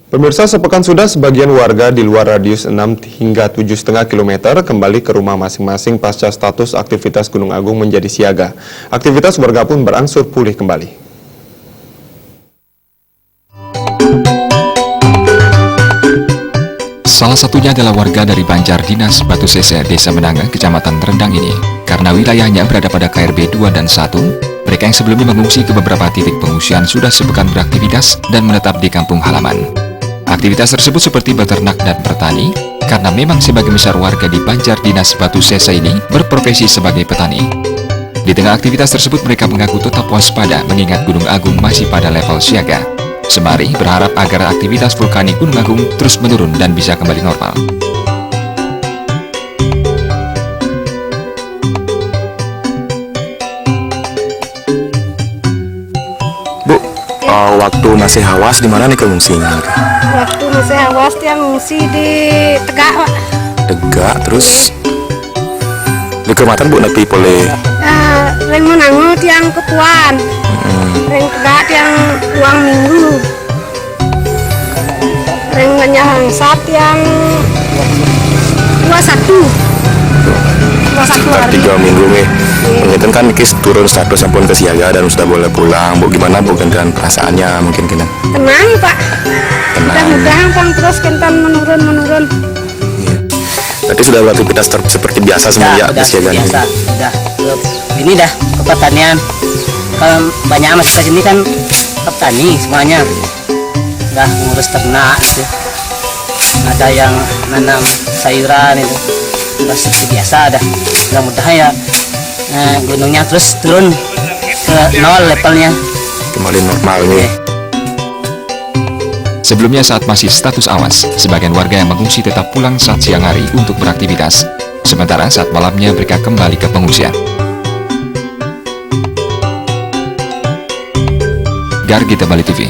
Pemirsa, sepekan sudah sebagian warga di luar radius 6 hingga 7,5 km kembali ke rumah masing-masing pasca status aktivitas Gunung Agung menjadi siaga. Aktivitas warga pun berangsur pulih kembali. Salah satunya adalah warga dari Banjar Dinas Batu Sese, Desa Menanga, Kecamatan Rendang ini. Karena wilayahnya berada pada KRB 2 dan 1, mereka yang sebelumnya mengungsi ke beberapa titik pengungsian sudah sepekan beraktivitas dan menetap di kampung halaman. Aktivitas tersebut seperti beternak dan bertani, karena memang sebagian besar warga di Banjar Dinas Batu Sese ini berprofesi sebagai petani. Di tengah aktivitas tersebut mereka mengaku tetap waspada mengingat Gunung Agung masih pada level siaga. Sembari berharap agar aktivitas vulkanik Gunung Agung terus menurun dan bisa kembali normal. Bu, waktu masih awas di mana nih mengungsinya? Waktu masih awas dia ngungsi di Tegak, Pak. Tegak, terus di kecamatan Bu nanti boleh. Ring Menangu tiang Ketuan, ring Tegak tiang Uang Minggu, ring Menyahangsat tiang 21 Sekitar hari. 3 minggu nih. Mungkin kan kis turun status ampun ke siaga dan sudah boleh pulang. Bu, gimana Bu dengan perasaannya mungkin kena? Tenang, Pak. Tenang. Mudah-mudahan Bang terus kentan menurun. Berarti sudah beraktivitas seperti biasa semenjak udah siaga ini. biasa, udah ini dah ke pertanian. Kalau banyak masyarakat sini kan ke petani semuanya, udah ngurus ternak gitu. Ada yang nanam sayuran itu, udah seperti biasa dah. Mudah-mudahan ya gunungnya terus turun ke 0 levelnya. Kembali normal nih. Sebelumnya saat masih status awas, sebagian warga yang mengungsi tetap pulang saat siang hari untuk beraktivitas. Sementara saat malamnya mereka kembali ke pengungsian. Gargita Bali TV.